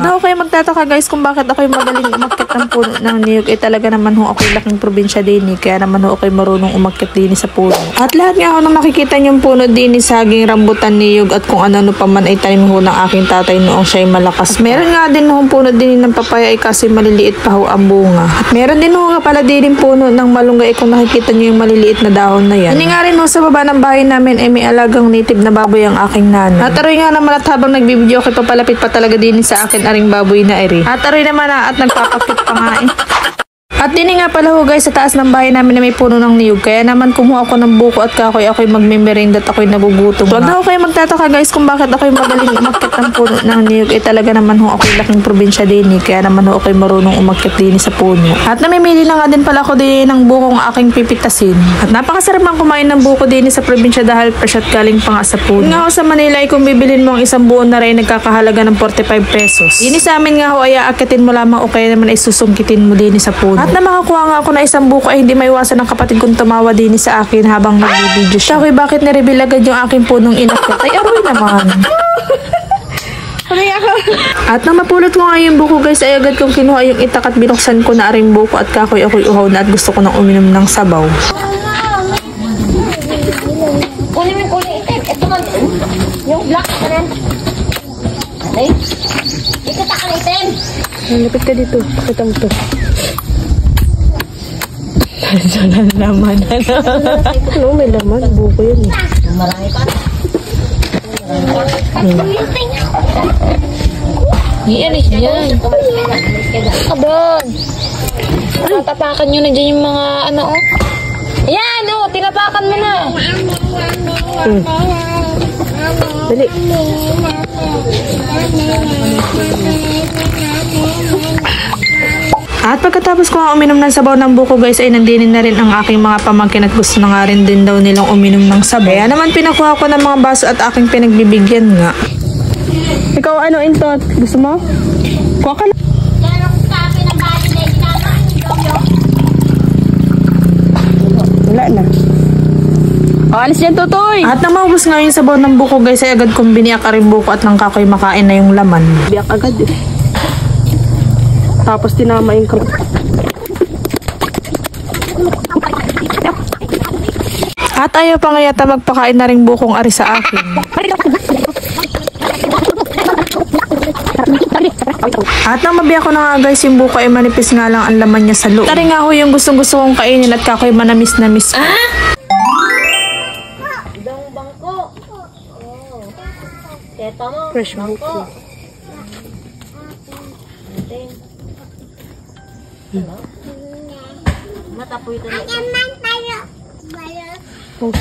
At ako kayo magtataka guys kung bakit ako'y magaling umakyat ng puno ng niyog. Talaga naman ho ako'y laking probinsya din kaya naman ho ako'y marunong umakyat din sa puno. At lahat nga ho nang nakikita niyong puno din saging, rambutan, niyog at kung ano pa man ay tanim ho ng aking tatay noong siya'y malakas. Meron nga din ho puno din ng papaya kasi maliliit pa ho ang bunga. At meron din ho nga pala din puno ng malunggay kung nakikita niyo yung maliliit na dahon na yan. Hindi nga rin ho sa baba ng bahay namin may alagang native na baboy ang aking nanay. At aroy nga naman at habang nagbibideo ako papalapit pa talaga din sa akin aring baboy na eri. At aroy naman at nagpapakit pa nga At din nga pala ho guys sa taas ng bahay namin na may puno ng niyog. Kaya naman kumuha ako ng buko at kahoy ako'y magme-merienda at ako'y nagugutom. Huwag na ho kayo magtataka guys kung bakit ako'y magaling umakyat ng puno ng niyog. Talaga naman ho ako'y laking probinsya din Kaya naman ho ako'y marunong umakyat din sa puno. At namimili na nga din pala ako din ng bukong aking pipitasin. At napakasarap ang kumain ng buko din sa probinsya dahil fresh at galing pa nga sa puno. Nga ho sa Manila ay kung bibilin mo ang isang buo na rin nagkakahalaga ng 45 pesos. Yun sa amin nga ho ay aakyatin mo lamang o kaya naman ay susungkitin mo din sa puno. At na makakuha nga ako na isang buko ay hindi maiwasan ng kapatid kong tumawa din sa akin habang nag-video siya. Ako'y bakit nireveal agad yung aking punong inakyat? Ay aroy naman. At nang mapulot ko nga yung buko guys ay agad kong kinuha yung itak at binuksan ko na aring buko at kakoy ako'y uhaw na at gusto ko nang uminom ng sabaw. Kunin itim. Ito man. Yung black na rin. Okay. Ikatak ang itim. Lapit ka dito. Pakita mo to. Diyan laman. Ano, may laman. Buko yun Marami pa. Yan. Abon. Tapakan nyo na dyan yung mga ano oh. Ayan oh, tinapakan mo na. Dali. At pagkatapos ko nga uminom ng sabaw ng buko guys ay nandinin na rin ang aking mga pamangkin at gusto na nga rin din daw nilang uminom ng sabaw. Kaya naman pinakuha ko ng mga baso at aking pinagbibigyan nga. Ikaw ano Intot? Gusto mo? Kuha ka na. Wala na. O, alis yan, Tutoy! At nang maubos nga yung sabaw ng buko guys ay agad kong biniyak rin buko at nang kakoy makain na yung laman. Biyak agad Tapos tinama yung At ayaw pa nga yata magpakain na rin bukong ari sa akin. At nang mabiyak ko na nga guys yung buko ay manipis nga lang ang laman niya sa loob. Tari nga ho yung gustong kong kainin at kakoy manamis-namis. Dong bangko. Teta mo. Fresh bangko. Matapoy ito. Oh.